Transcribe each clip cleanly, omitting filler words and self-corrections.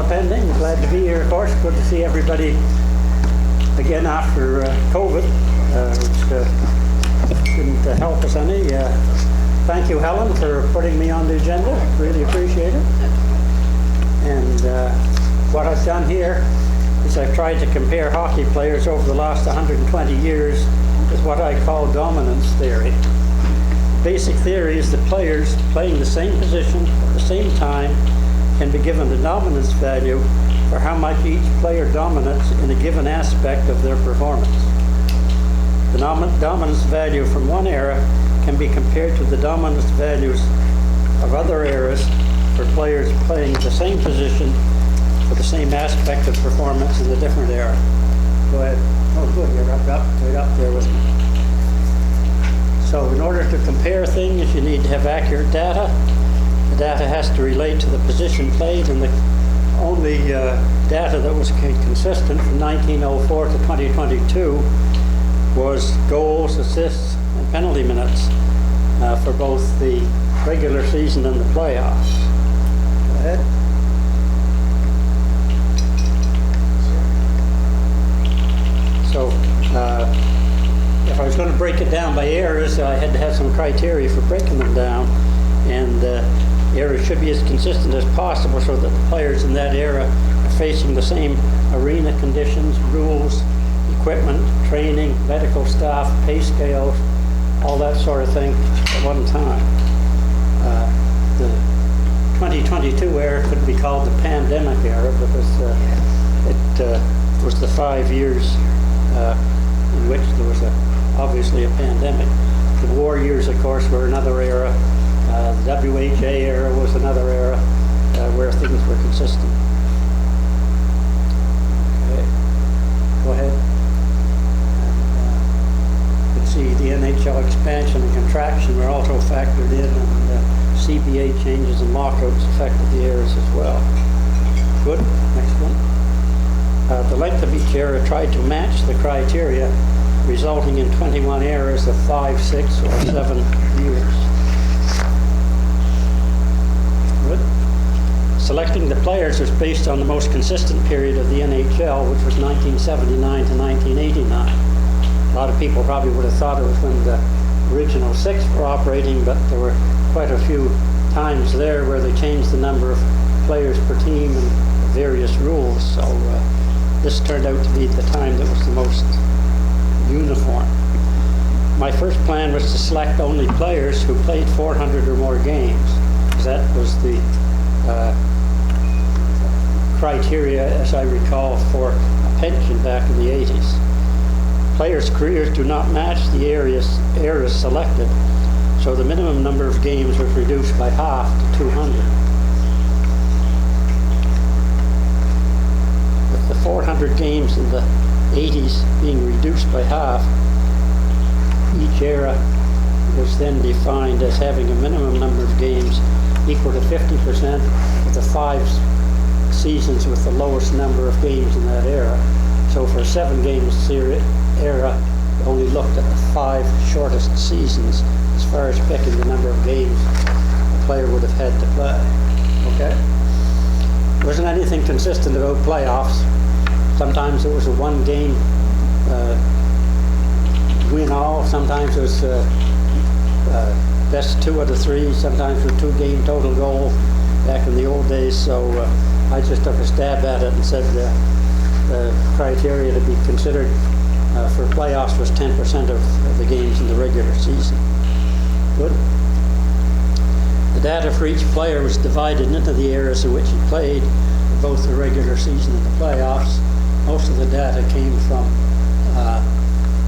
all attending. Glad to be here, of course. Good to see everybody again after COVID, which didn't help us any. Thank you, Helen, for putting me on the agenda. Really appreciate it. And what I've done here is I've tried to compare hockey players over the last 120 years with what I call dominance theory. Basic theory is that players playing the same position at the same time can be given the dominance value for how much each player dominates in a given aspect of their performance. The dominance value from one era can be compared to the dominance values of other eras for players playing the same position for the same aspect of performance in a different era. Go ahead. Oh, good. You're right up there with me. So in order to compare things, you need to have accurate data. The data has to relate to the position played, and the only data that was consistent from 1904 to 2022 was goals, assists, and penalty minutes for both the regular season and the playoffs. Go ahead. So if I was going to break it down by eras, I had to have some criteria for breaking them down, and eras should be as consistent as possible so that the players in that era are facing the same arena conditions, rules, equipment, training, medical staff, pay scales, all that sort of thing at one time. The 2022 era could be called the pandemic era because it was the 5 years in which there was obviously a pandemic. The war years, of course, were another era. The WHA era was another era where things were consistent. Okay. Go ahead. You can see the NHL expansion and contraction were also factored in, and CBA changes and lockouts affected the eras as well. Good. Next one. The length of each era tried to match the criteria, resulting in 21 eras of 5, 6, or 7 years. Good. Selecting the players was based on the most consistent period of the NHL, which was 1979 to 1989. A lot of people probably would have thought it was when the original 6 were operating, but there were quite a few times there where they changed the number of players per team and various rules. So this turned out to be the time that was the most uniform. My first plan was to select only players who played 400 or more games, because that was the criteria, as I recall, for a pension back in the 80s. Players' careers do not match the eras selected, so the minimum number of games was reduced by half to 200. With the 400 games in the 80s being reduced by half, each era was then defined as having a minimum number of games equal to 50% of the 5 seasons with the lowest number of games in that era. So for a 7 games era, only looked at the 5 shortest seasons as far as picking the number of games a player would have had to play. Okay? There wasn't anything consistent about playoffs. Sometimes it was a 1-game win all. Sometimes it was best 2 out of 3. Sometimes with 2-game total goal back in the old days. So I just took a stab at it and said the criteria to be considered for playoffs was 10% of the games in the regular season. Good. The data for each player was divided into the eras in which he played, both the regular season and the playoffs. Most of the data came from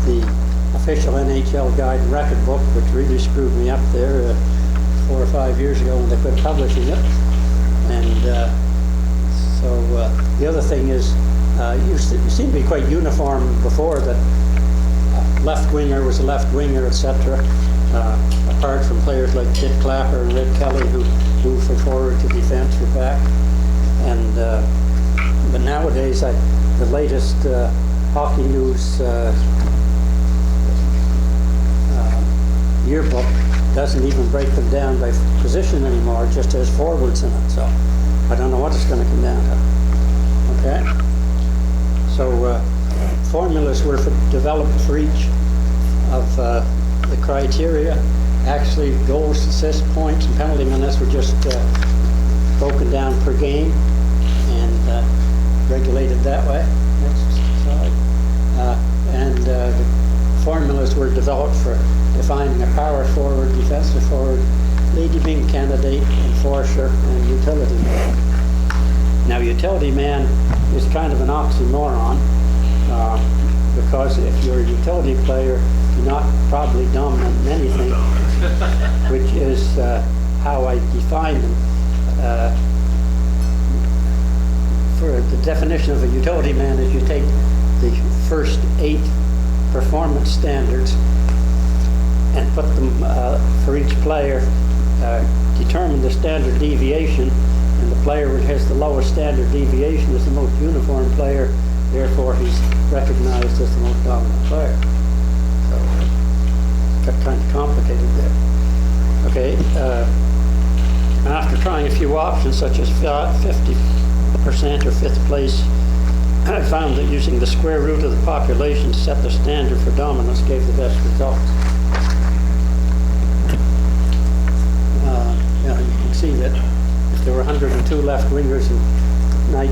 the official NHL guide and record book, which really screwed me up there 4 or 5 years ago when they quit publishing it. And so the other thing is, it seemed to be quite uniform before that left winger was a left winger, etc. Apart from players like Dick Clapper and Red Kelly, who moved from forward to defense or back. And but nowadays, the latest Hockey News yearbook doesn't even break them down by position anymore; it just has forwards in it. So I don't know what it's going to come down to. Okay? So formulas were developed for each of the criteria. Actually, goals, assists, points, and penalty minutes were just broken down per game and regulated that way. Next slide. And the formulas were developed for defining a power forward, defensive forward, leading wing candidate, enforcer, and utility man. Now, utility man is kind of an oxymoron because if you're a utility player, you're not probably dominant in anything, which is how I define them. For the definition of a utility man is you take the first 8 performance standards and put them for each player, determine the standard deviation, and the player who has the lowest standard deviation is the most uniform player, therefore he's recognized as the most dominant player. So it got kind of complicated there. Okay, after trying a few options such as 50% or 5th place, I found that using the square root of the population to set the standard for dominance gave the best results. Yeah, you can see that if there were 102 left wingers in the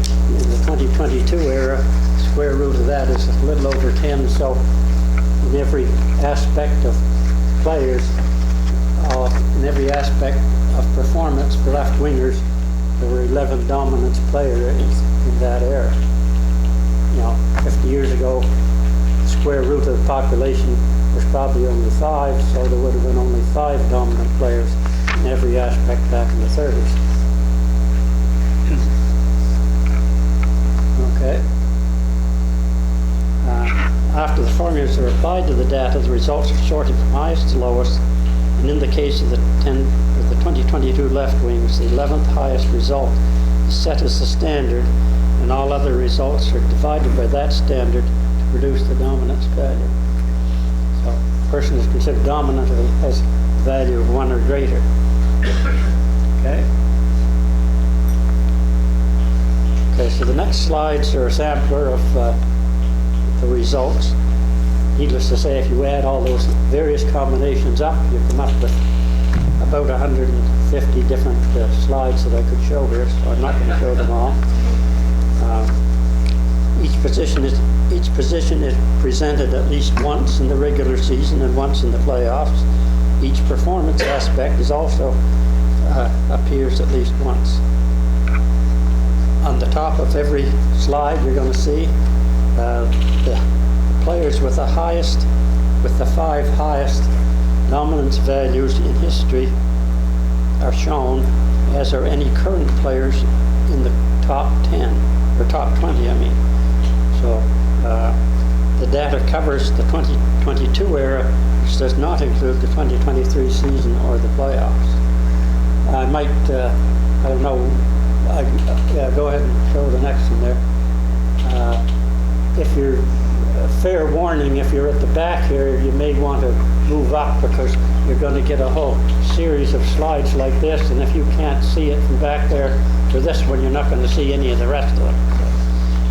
2022 era, square root of that is a little over 10. So in every aspect of players, in every aspect of performance for left wingers, there were 11 dominance players in that era. You know, 50 years ago, the square root of the population was probably only 5, so there would have been only 5 dominant players in every aspect back in the 30s. Okay. After the formulas are applied to the data, the results are sorted from highest to lowest, and in the case of the 2022 left wings, the 11th highest result is set as the standard, and all other results are divided by that standard to produce the dominance value. So a person is considered dominant if it has a value of 1 or greater. Okay. Okay, so the next slides are a sampler of the results. Needless to say, if you add all those various combinations up, you come up with about 150 different slides that I could show here, so I'm not going to show them all. Each position is presented at least once in the regular season and once in the playoffs. Each performance aspect is also appears at least once. On the top of every slide, you're going to see the players with the 5 highest dominance values in history are shown, as are any current players in the top 10, or top 20, I mean. So the data covers the 2022 era, which does not include the 2023 season or the playoffs. I might, I don't know, yeah, go ahead and show the next one there. If you're, fair warning, if you're at the back here, you may want to move up because you're going to get a whole series of slides like this, and if you can't see it from back there, for this one, you're not going to see any of the rest of them. So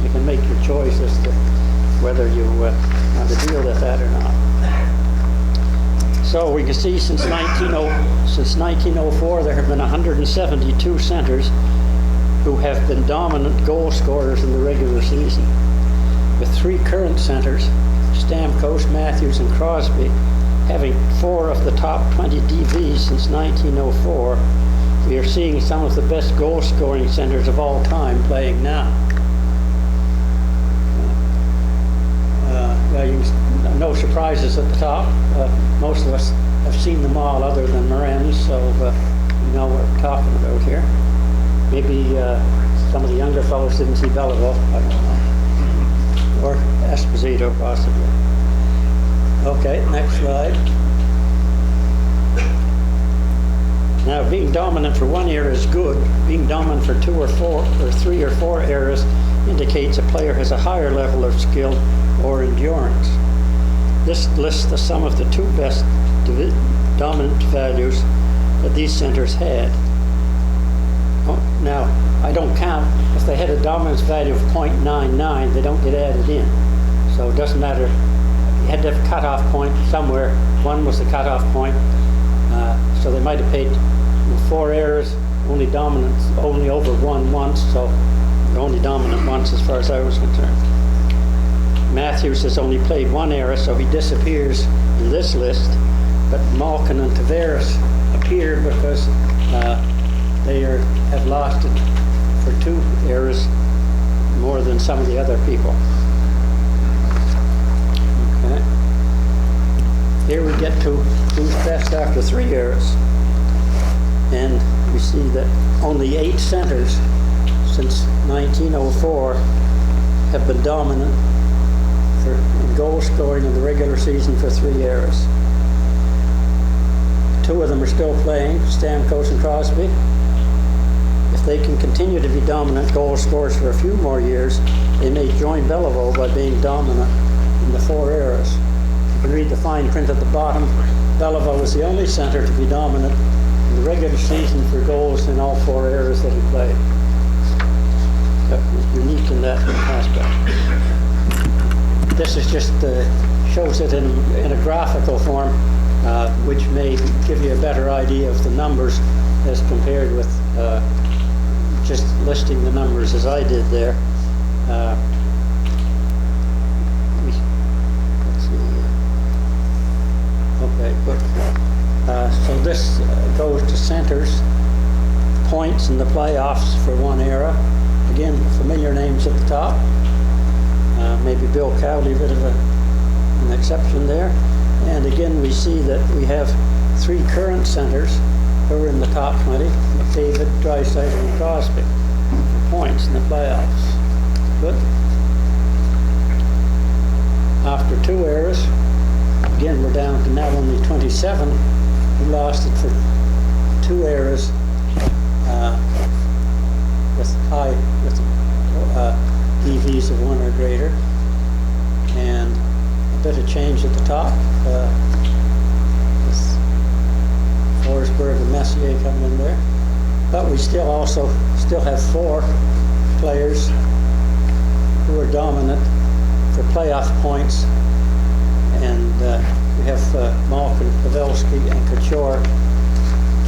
you can make your choice as to whether you want to deal with that or not. So we can see since 1904, there have been 172 centers who have been dominant goal scorers in the regular season. With 3 current centers, Stamkos, Matthews, and Crosby, having 4 of the top 20 DVs since 1904, we are seeing some of the best goal-scoring centers of all time playing now. No surprises at the top. Most of us have seen them all other than Morenz, so we know what we're talking about here. Maybe some of the younger fellows didn't see Beliveau, I don't know. Or Esposito, possibly. Okay, next slide. Now, being dominant for 1 era is good. Being dominant for 2 or 4 or 3 or 4 eras indicates a player has a higher level of skill or endurance. This lists the sum of the 2 best dominant values that these centers had. Now, I don't count, if they had a dominance value of 0.99, they don't get added in. So it doesn't matter, you had to have a cutoff point somewhere. 1 was the cutoff point. So they might have paid 4 errors, only over 1 once, so they're only dominant once as far as I was concerned. Matthews has only played 1 error, so he disappears in this list, but Malkin and vEras appear because they have lost it for 2 errors more than some of the other people. Okay. Here we get to who's best after 3 errors. And we see that only 8 centers since 1904 have been dominant in goal scoring in the regular season for 3 errors. 2 of them are still playing, Stamkos and Crosby. If they can continue to be dominant goal scorers for a few more years, they may join Beliveau by being dominant in the 4 errors. You can read the fine print at the bottom. Beliveau was the only center to be dominant in the regular season for goals in all 4 errors that he played. That was unique in that aspect. This is just shows it in a graphical form, which may give you a better idea of the numbers as compared with just listing the numbers as I did there. Let's see. Okay, good. So this goes to centers, points in the playoffs for 1 era. Again, familiar names at the top. Maybe Bill Cowley, a bit of an exception there. And again, we see that we have 3 current centers who are in the top 20, McDavid, Draisaitl, and Crosby, for points in the playoffs. Good. After 2 errors, again, we're down to now only 27 who lost it for 2 errors with EVs of 1 or greater. And a bit of change at the top. With Forsberg and Messier coming in there. But we still have 4 players who are dominant for playoff points. And we have Malkin, Pavelski, and Couture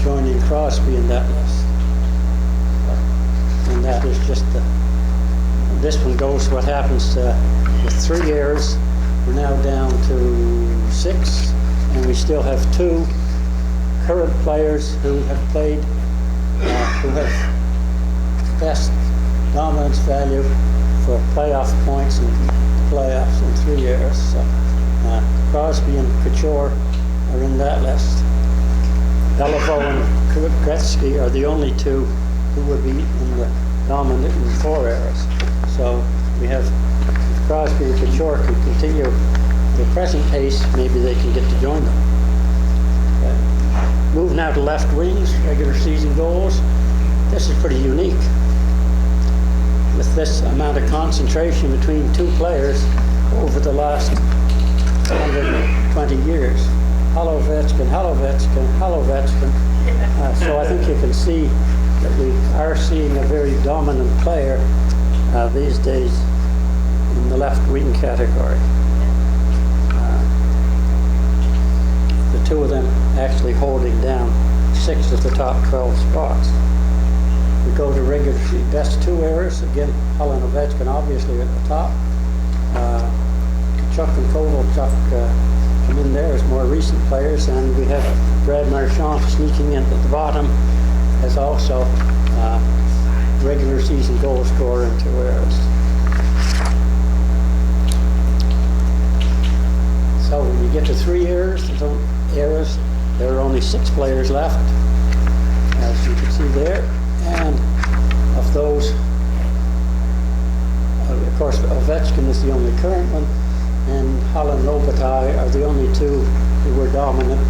joining Crosby in that list. And that is just this one goes what happens with 3 errors. We're now down to 6, and we still have 2 current players who have played, who have best dominance value for playoff points in playoffs in 3 errors. So Crosby and Couture are in that list. Beliveau and Gretzky are the only 2 who would be in the dominant in 4 errors. So we have, if Crosby and Couture can continue their present pace, maybe they can get to join them. Okay. Move now to left wings, regular season goals. This is pretty unique. With this amount of concentration between 2 players over the last 120 years. Halifax, so I think you can see that we are seeing a very dominant player these days in the left wing category. The 2 of them actually holding down 6 of the top 12 spots. We go to regular best 2 errors. Again, Holland and Ovechkin obviously at the top. Kachuk and Kovalchuk come in there as more recent players, and we have Brad Marchand sneaking in at the bottom as also regular season goal scorer in 2 errors. So when you get to 3 errors, there are only 6 players left, as you can see there. And of those, of course, Ovechkin is the only current one, and Holland and Robitaille are the only 2 who were dominant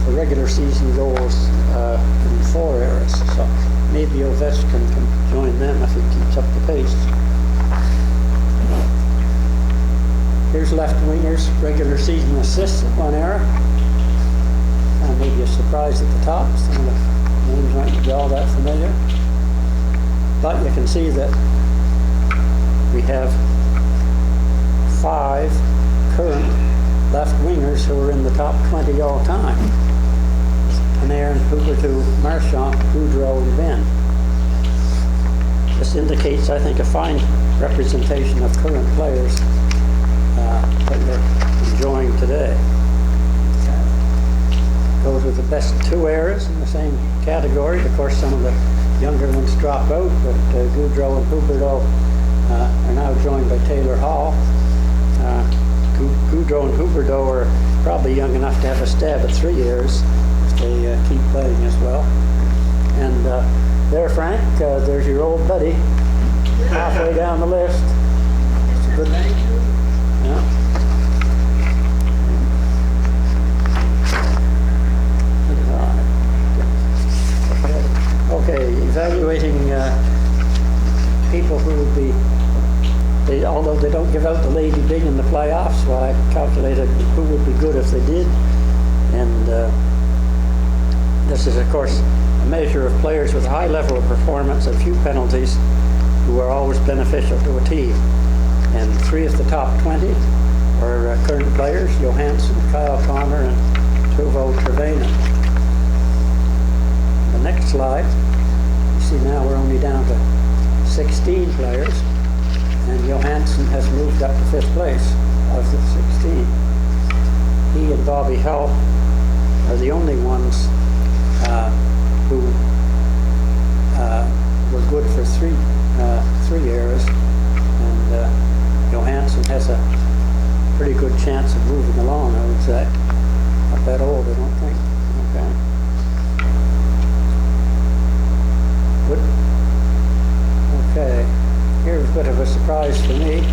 for regular season goals in 4 errors. So maybe Ovechkin can join them if he keeps up the pace. Here's left wingers, regular season assists at 1 error. And maybe a surprise at the top. Some of the names aren't all that familiar. But you can see that we have 5 current left wingers who are in the top 20 all time. Panarin, Huberdeau, Marchand, Goudreau, and Ben. This indicates, I think, a fine representation of current players that we're enjoying today. Those are the best 2 eras in the same category. Of course, some of the younger ones drop out, but Goudreau and Huberdeau are now joined by Taylor Hall. Goudreau and Huberdeau are probably young enough to have a stab at 3 years if they keep playing as well. And there, Frank, there's your old buddy, halfway down the list. Good. Yeah. Okay, evaluating people who would be, although they don't give out the Lady Bing in the playoffs, well, I calculated who would be good if they did. And this is, of course, a measure of players with a high level of performance and few penalties who are always beneficial to a team. And 3 of the top 20 are current players: Johansson, Kyle Connor, and Teuvo Tervainen. The next slide, you see now we're only down to 16 players, and Johansson has moved up to 5th place of the 16. He and Bobby Hull are the only ones who were good for 3 eras, and Johansson has a pretty good chance of moving along, I would say. Not that old, I don't think. Okay. Good. Okay. Here's a bit of a surprise for me.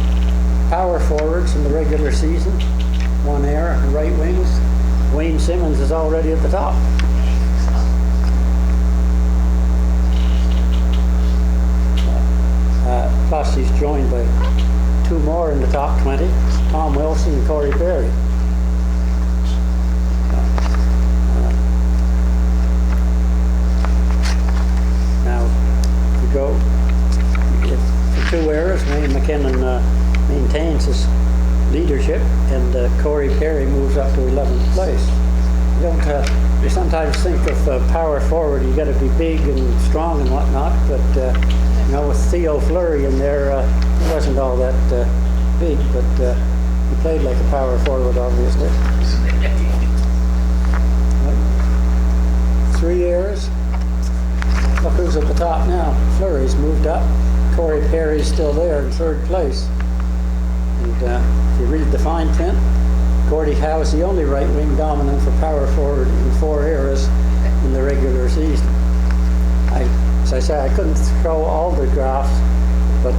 Power forwards in the regular season, 1 era, right wings. Wayne Simmons is already at the top. Plus he's joined by 2 more in the top 20, Tom Wilson and Corey Perry. Now, we go for 2 eras. Wayne McKinnon maintains his leadership, and Corey Perry moves up to 11th place. You sometimes think of power forward, you got to be big and strong and whatnot, but with Theo Fleury in there, he wasn't all that big, but he played like a power forward, obviously. 3 eras. Look who's at the top now. Fleury's moved up. Corey Perry's still there in 3rd place. And if you read the fine print, Gordie Howe is the only right wing dominant for power forward in 4 eras in the regular season. As I say, I couldn't show all the graphs, but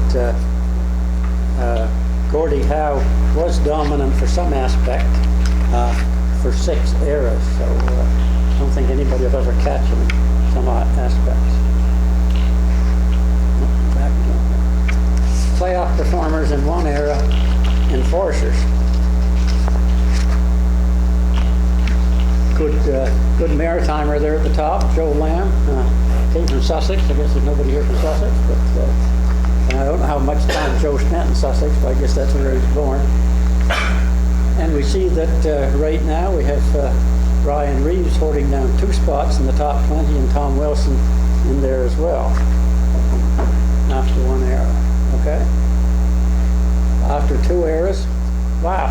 Gordie Howe was dominant for some aspect for 6 eras, so I don't think anybody will ever catch him in some aspects. Back again. Playoff performers in 1 era, enforcers. Good Maritimer there at the top, Joe Lamb. Came from Sussex. I guess there's nobody here from Sussex, but I don't know how much time Joe spent in Sussex, but I guess that's where he was born. And we see that right now we have Ryan Reeves holding down 2 spots in the top 20, and Tom Wilson in there as well after 1 era. Okay. After 2 eras, wow,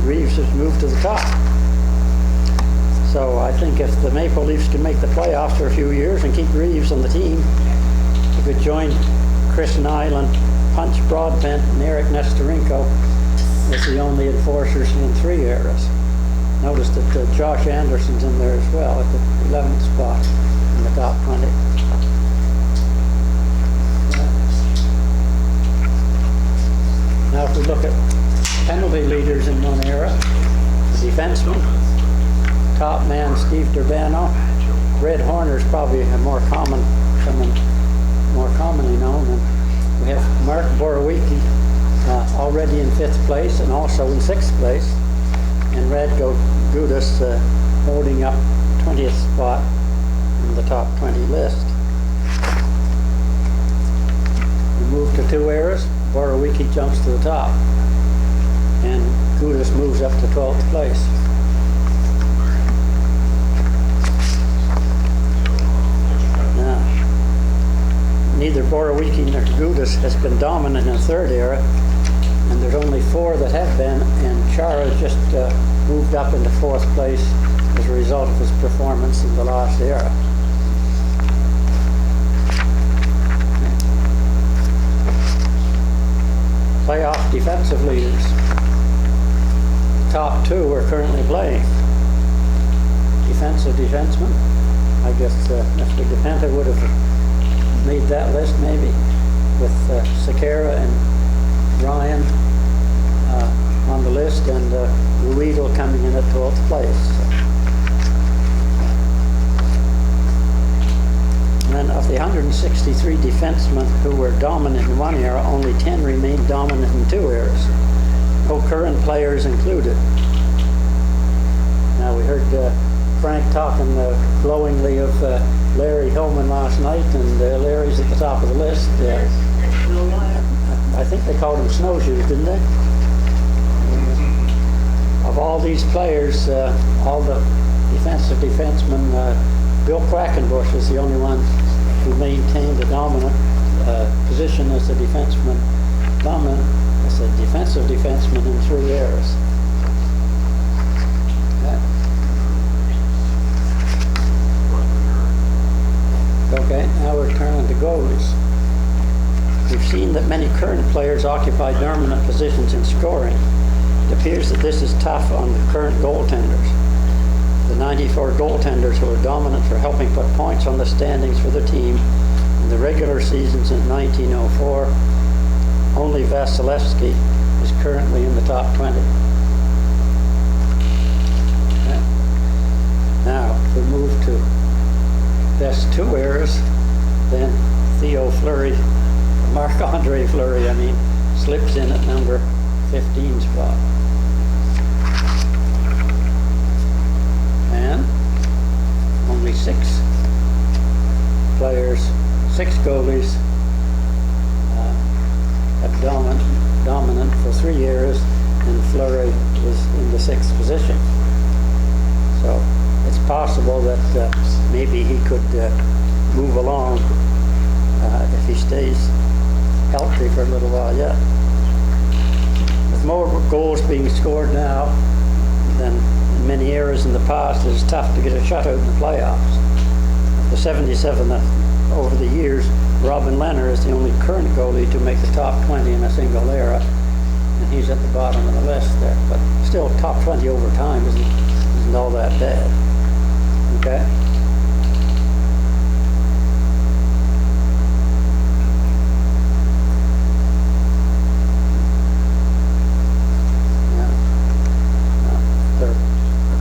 Reeves has moved to the top. So I think if the Maple Leafs can make the playoffs for a few years and keep Reeves on the team, he could join Chris Nyland, Punch Broadbent, and Eric Nestorenko as the only enforcers in 3 eras. Notice that Josh Anderson's in there as well at the 11th spot in the top 20. Now if we look at penalty leaders in 1 era, the defenseman, top man Steve Durbano. Red Horner's probably someone more commonly known. And we have Mark Borowiecki already in 5th place and also in 6th place. And Radko Gudas holding up 20th spot in the top 20 list. move to 2 eras, Borowicki jumps to the top, and Gudis moves up to 12th place. Now, neither Borowicki nor Gudis has been dominant in the 3rd era, and there's only 4 that have been, and Chara just moved up into 4th place as a result of his performance in the last era. Playoff defensive leaders. Top 2 are currently playing. Defensive defenseman. I guess Mr. DePenta would have made that list maybe, with Sakara and Ryan on the list, and Ruedel coming in at 12th place. And then of the 163 defensemen who were dominant in 1 era, only 10 remained dominant in 2 eras. No current players included. Now we heard Frank talking glowingly of Larry Hillman last night, and Larry's at the top of the list. I think they called him snowshoes, didn't they? Of all these players, all the defensive defensemen, Bill Quackenbush is the only one who maintained a dominant position as a defenseman, as a defensive defenseman in 3 eras. Okay, now we're turning to goalies. We've seen that many current players occupy dominant positions in scoring. It appears that this is tough on the current goaltenders. The 94 goaltenders who are dominant for helping put points on the standings for the team in the regular season since 1904, only Vasilevsky is currently in the top 20. Okay. Now, if we move to best 2 eras, then Theo Fleury, Marc-Andre Fleury, slips in at number 15 spot. And only 6 players, 6 goalies have dominant for 3 eras, and Fleury is in the 6th position. So it's possible that maybe he could move along if he stays healthy for a little while yet. With more goals being scored now than in many eras in the past, it is tough to get a shutout in the playoffs. The 77 over the years, Robin Lehner is the only current goalie to make the top 20 in a single era, and he's at the bottom of the list there. But still, top 20 over time isn't all that bad. Okay?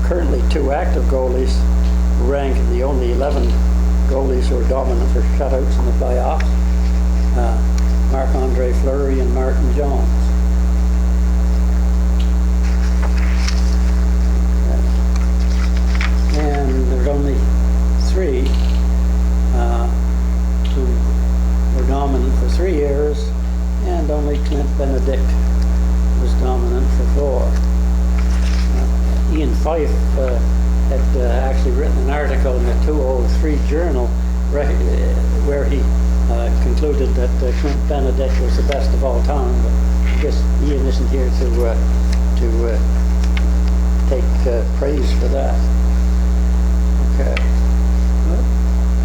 Currently 2 active goalies rank the only 11 goalies who are dominant for shutouts in the playoffs, Marc-Andre Fleury and Martin Jones. And there's only 3 who were dominant for 3 eras, and only Clint Benedict was dominant for 4. Ian Fife had actually written an article in the 203 Journal where he concluded that Clint Benedict was the best of all time. But I guess Ian isn't here to take praise for that. Okay.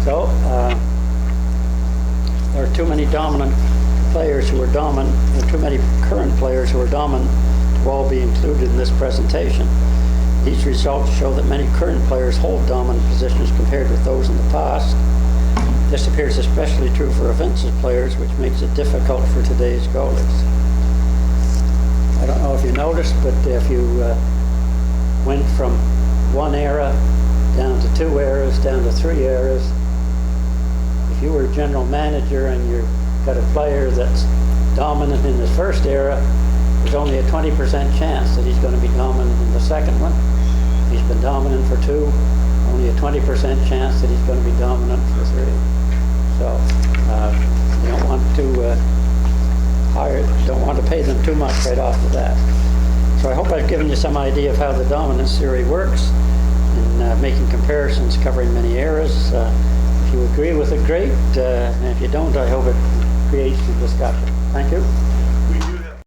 So there are too many dominant players who are dominant, or too many current players who are dominant to all be included in this presentation. These results show that many current players hold dominant positions compared with those in the past. This appears especially true for offensive players, which makes it difficult for today's goalies. I don't know if you noticed, but if you went from 1 era down to 2 eras, down to 3 eras, if you were a general manager and you've got a player that's dominant in his 1st era, there's only a 20% chance that he's going to be dominant in the 2nd one. If he's been dominant for 2, only a 20% chance that he's going to be dominant for 3. So you don't want to don't want to pay them too much right off the bat. So I hope I've given you some idea of how the dominance theory works in making comparisons covering many eras. If you agree with it, great. And if you don't, I hope it creates some discussion. Thank you.